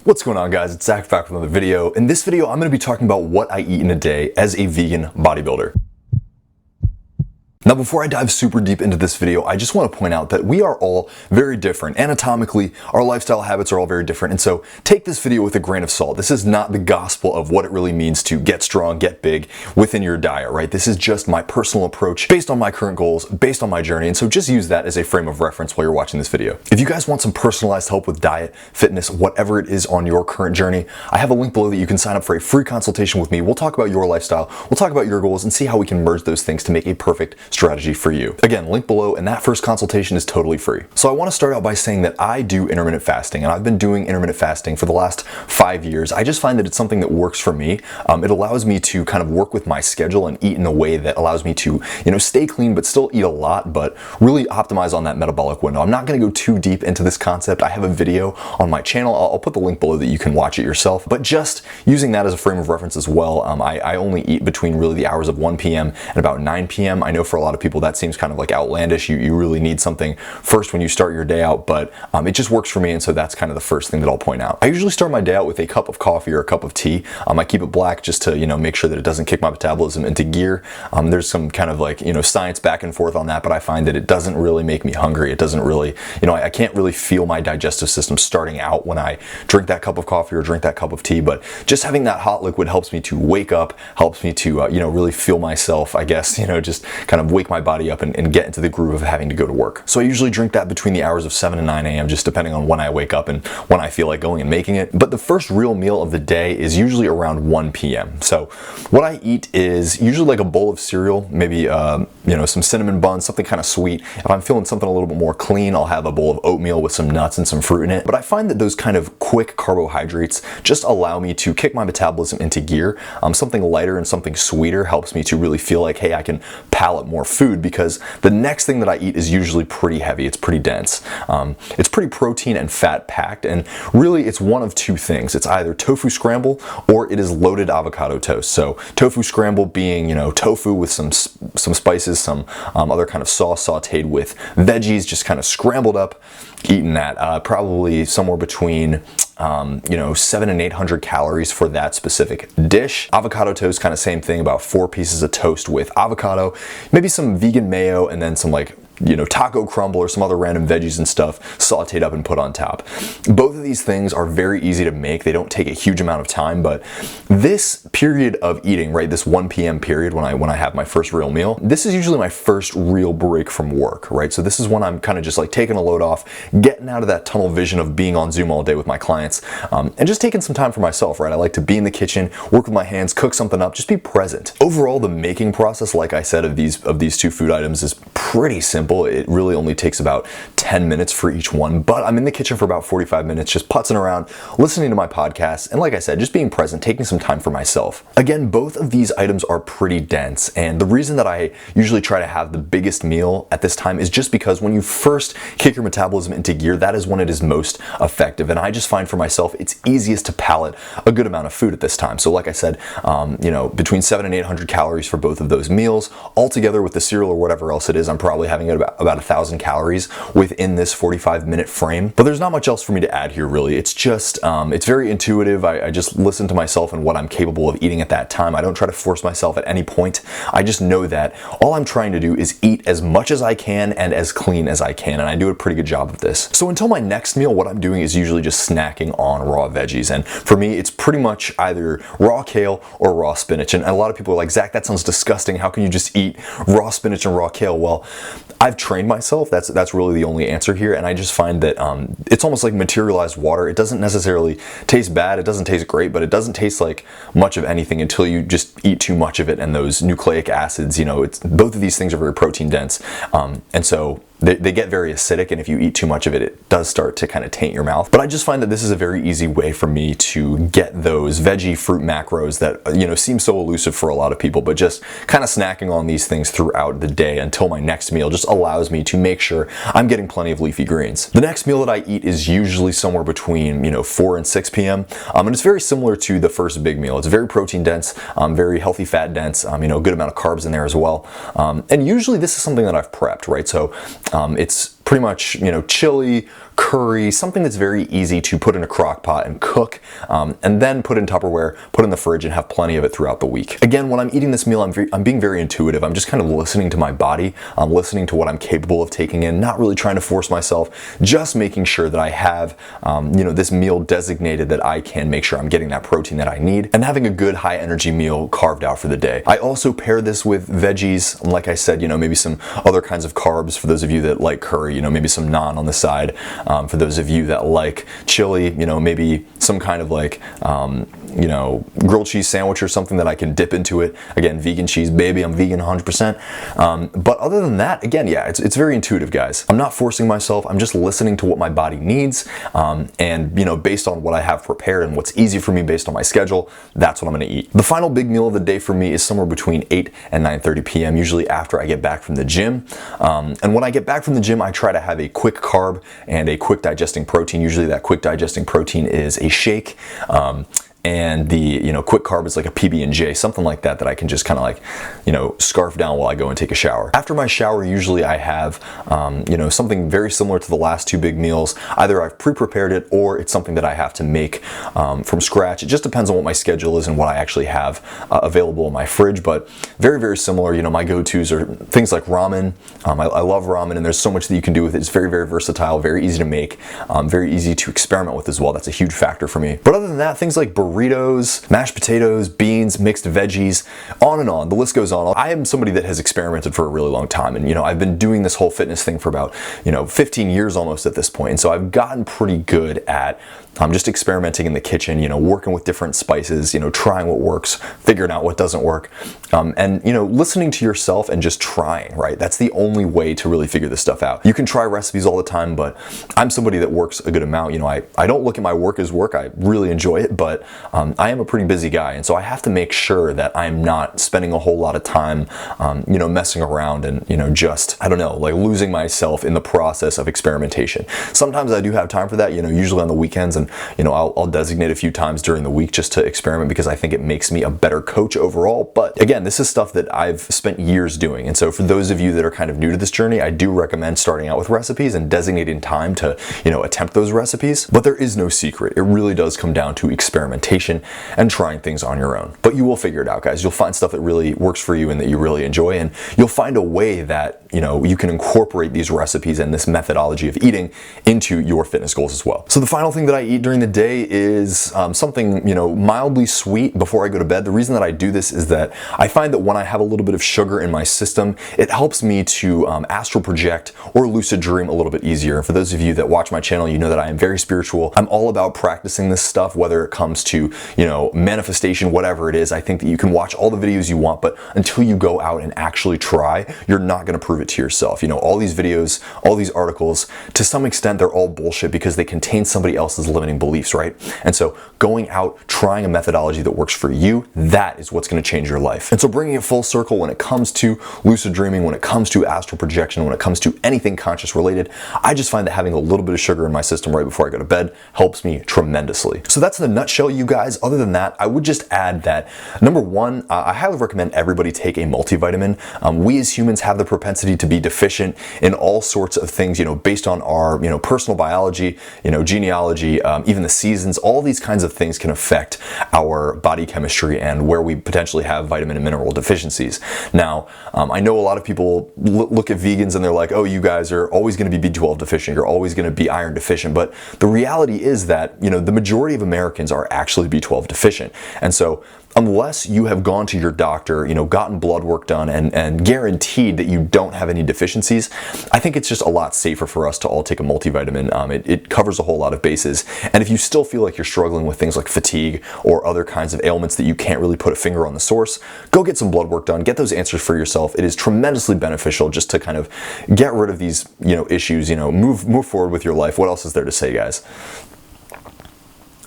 What's going on, guys? It's Zach back with another video. In this video, I'm going to be talking about what I eat in a day as a vegan bodybuilder. Now, before I dive super deep into this video, I just want to point out that we are all very different. Anatomically, our lifestyle habits are all very different, and so take this video with a grain of salt. This is not the gospel of what it really means to get strong, get big within your diet, right? This is just my personal approach based on my current goals, based on my journey, and so just use that as a frame of reference while you're watching this video. If you guys want some personalized help with diet, fitness, whatever it is on your current journey, I have a link below that you can sign up for a free consultation with me. We'll talk about your lifestyle, we'll talk about your goals, and see how we can merge those things to make a perfect strategy for you. Again, link below, and that first consultation is totally free. So I want to start out by saying that I do intermittent fasting, and I've been doing intermittent fasting for the last 5 years. I just find that it's something that works for me. It allows me to kind of work with my schedule and eat in a way that allows me to, stay clean but still eat a lot, but really optimize on that metabolic window. I'm not going to go too deep into this concept. I have a video on my channel. I'll put the link below that you can watch it yourself, but just using that as a frame of reference as well. I only eat between really the hours of 1 p.m. and about 9 p.m. I know for a lot of people that seems kind of like outlandish. You really need something first when you start your day out, but it just works for me, and so that's kind of the first thing that I'll point out. I usually start my day out with a cup of coffee or a cup of tea. I keep it black just to make sure that it doesn't kick my metabolism into gear. There's some kind of like science back and forth on that, but I find that it doesn't really make me hungry. It doesn't really, I can't really feel my digestive system starting out when I drink that cup of coffee or drink that cup of tea, but just having that hot liquid helps me to wake up, helps me to really feel myself, I guess, just kind of wake my body up and get into the groove of having to go to work. So I usually drink that between the hours of 7 and 9 a.m. just depending on when I wake up and when I feel like going and making it. But the first real meal of the day is usually around 1 p.m. So what I eat is usually like a bowl of cereal, maybe some cinnamon buns, something kind of sweet. If I'm feeling something a little bit more clean, I'll have a bowl of oatmeal with some nuts and some fruit in it. But I find that those kind of quick carbohydrates just allow me to kick my metabolism into gear. Something lighter and something sweeter helps me to really feel like, hey, I can palate more food, because the next thing that I eat is usually pretty heavy. It's pretty dense. It's pretty protein and fat packed, and really it's one of two things. It's either tofu scramble or it is loaded avocado toast. So tofu scramble being, tofu with some spices, some other kind of sauce sauteed with veggies, just kind of scrambled up. Eating that probably somewhere between 700 and 800 calories for that specific dish. Avocado toast, kind of same thing, about 4 pieces of toast with avocado, maybe some vegan mayo, and then some taco crumble or some other random veggies and stuff sauteed up and put on top. Both of these things are very easy to make. They don't take a huge amount of time, but this period of eating, right, this 1 p.m. period when I have my first real meal, this is usually my first real break from work, right? So this is when I'm kind of just like taking a load off, getting out of that tunnel vision of being on Zoom all day with my clients, and just taking some time for myself, right? I like to be in the kitchen, work with my hands, cook something up, just be present. Overall, the making process, like I said, of these two food items is pretty simple. It really only takes about 10 minutes for each one, but I'm in the kitchen for about 45 minutes just putzing around, listening to my podcast, and like I said, just being present, taking some time for myself. Again, both of these items are pretty dense, and the reason that I usually try to have the biggest meal at this time is just because when you first kick your metabolism into gear, that is when it is most effective, and I just find for myself it's easiest to palate a good amount of food at this time. So like I said, between 700 and 800 calories for both of those meals. Altogether with the cereal or whatever else it is, I'm probably having about 1,000 calories within this 45-minute frame. But there's not much else for me to add here, really. It's just, it's very intuitive. I just listen to myself and what I'm capable of eating at that time. I don't try to force myself at any point. I just know that all I'm trying to do is eat as much as I can and as clean as I can, and I do a pretty good job of this. So until my next meal, what I'm doing is usually just snacking on raw veggies, and for me, it's pretty much either raw kale or raw spinach. And a lot of people are like, Zach, that sounds disgusting. How can you just eat raw spinach and raw kale? Well, I've trained myself. That's really the only answer here, and I just find that it's almost like materialized water. It doesn't necessarily taste bad. It doesn't taste great, but it doesn't taste like much of anything until you just eat too much of it, and those nucleic acids, both of these things are very protein dense, and so they get very acidic, and if you eat too much of it, it does start to kind of taint your mouth. But I just find that this is a very easy way for me to get those veggie fruit macros that seem so elusive for a lot of people, but just kind of snacking on these things throughout the day until my next meal just allows me to make sure I'm getting plenty of leafy greens. The next meal that I eat is usually somewhere between 4 and 6 p.m. And it's very similar to the first big meal. It's very protein dense, very healthy fat dense, a good amount of carbs in there as well. And usually this is something that I've prepped, right? So it's pretty much, chili, curry, something that's very easy to put in a crock pot and cook, and then put in Tupperware, put in the fridge, and have plenty of it throughout the week. Again, when I'm eating this meal, I'm being very intuitive. I'm just kind of listening to my body. I'm listening to what I'm capable of taking in, not really trying to force myself, just making sure that I have, this meal designated that I can make sure I'm getting that protein that I need, and having a good high energy meal carved out for the day. I also pair this with veggies, like I said, maybe some other kinds of carbs for those of you that like curry, maybe some naan on the side. For those of you that like chili, maybe some kind of like, grilled cheese sandwich or something that I can dip into it. Again, vegan cheese, baby, I'm vegan 100%. But other than that, again, yeah, it's very intuitive, guys. I'm not forcing myself. I'm just listening to what my body needs. And based on what I have prepared and what's easy for me based on my schedule, that's what I'm going to eat. The final big meal of the day for me is somewhere between 8 and 9:30 p.m., usually after I get back from the gym. And when I get back from the gym, I try to have a quick carb and a quick digesting protein. Usually that quick digesting protein is a shake. And the quick carb is like a PB&J, something like that I can just kind of like scarf down while I go and take a shower. After my shower, usually I have something very similar to the last two big meals. Either I've pre-prepared it or it's something that I have to make from scratch. It just depends on what my schedule is and what I actually have available in my fridge, but very, very similar. My go-tos are things like ramen. I love ramen, and there's so much that you can do with it. It's very, very versatile, very easy to make, very easy to experiment with as well. That's a huge factor for me. But other than that, things like burritos, mashed potatoes, beans, mixed veggies, on and on. The list goes on. I am somebody that has experimented for a really long time, and I've been doing this whole fitness thing for about 15 years almost at this point, and so I've gotten pretty good at just experimenting in the kitchen, working with different spices, trying what works, figuring out what doesn't work, and listening to yourself and just trying, right? That's the only way to really figure this stuff out. You can try recipes all the time, but I'm somebody that works a good amount. I don't look at my work as work. I really enjoy it, but I am a pretty busy guy, and so I have to make sure that I'm not spending a whole lot of time, messing around and, like losing myself in the process of experimentation. Sometimes I do have time for that, usually on the weekends, and I'll designate a few times during the week just to experiment because I think it makes me a better coach overall. But again, this is stuff that I've spent years doing, and so for those of you that are kind of new to this journey, I do recommend starting out with recipes and designating time to, attempt those recipes. But there is no secret. It really does come down to experimentation and trying things on your own. But you will figure it out, guys. You'll find stuff that really works for you and that you really enjoy, and you'll find a way that you can incorporate these recipes and this methodology of eating into your fitness goals as well. So the final thing that I eat during the day is something mildly sweet before I go to bed. The reason that I do this is that I find that when I have a little bit of sugar in my system, it helps me to astral project or lucid dream a little bit easier. For those of you that watch my channel, you know that I am very spiritual. I'm all about practicing this stuff, whether it comes to manifestation, whatever it is. I think that you can watch all the videos you want, but until you go out and actually try, you're not going to prove it to yourself. All these videos, all these articles, to some extent, they're all bullshit because they contain somebody else's limiting beliefs, right? And so going out, trying a methodology that works for you, that is what's going to change your life. And so bringing it full circle when it comes to lucid dreaming, when it comes to astral projection, when it comes to anything conscious related, I just find that having a little bit of sugar in my system right before I go to bed helps me tremendously. So that's the nutshell, you guys. Other than that, I would just add that number one, I highly recommend everybody take a multivitamin. We as humans have the propensity to be deficient in all sorts of things, based on our, personal biology, genealogy, even the seasons. All these kinds of things can affect our body chemistry and where we potentially have vitamin and mineral deficiencies. Now, I know a lot of people look at vegans and they're like, oh, you guys are always going to be B12 deficient. You're always going to be iron deficient. But the reality is that, the majority of Americans are actually B12 deficient. And so unless you have gone to your doctor, gotten blood work done and guaranteed that you don't have any deficiencies, I think it's just a lot safer for us to all take a multivitamin. It covers a whole lot of bases. And if you still feel like you're struggling with things like fatigue or other kinds of ailments that you can't really put a finger on the source, go get some blood work done, get those answers for yourself. It is tremendously beneficial just to kind of get rid of these, issues, move forward with your life. What else is there to say, guys?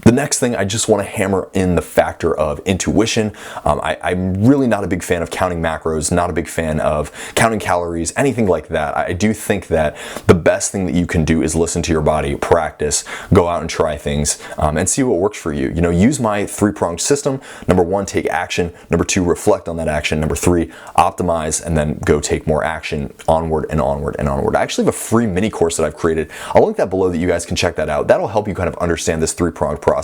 The The next thing, I just want to hammer in the factor of intuition. I'm really not a big fan of counting macros, not a big fan of counting calories, anything like that. I do think that the best thing that you can do is listen to your body, practice, go out and try things, and see what works for you. You know, use my three-pronged system. Number one, take action. Number two, reflect on that action. Number three, optimize, and then go take more action onward and onward and onward. I actually have a free mini course that I've created. I'll link that below that you guys can check that out. That'll help you kind of understand this three-pronged process.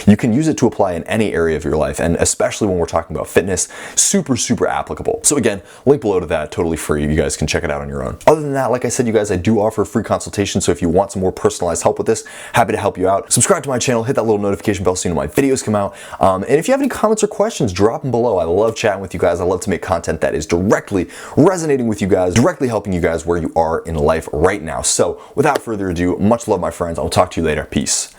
You can use it to apply in any area of your life, and especially when we're talking about fitness, super, super applicable. So again, link below to that, totally free. You guys can check it out on your own. Other than that, like I said, you guys, I do offer a free consultation, so if you want some more personalized help with this, happy to help you out. Subscribe to my channel, hit that little notification bell so you know my videos come out. And if you have any comments or questions, drop them below. I love chatting with you guys. I love to make content that is directly resonating with you guys, directly helping you guys where you are in life right now. So without further ado, much love, my friends. I'll talk to you later. Peace.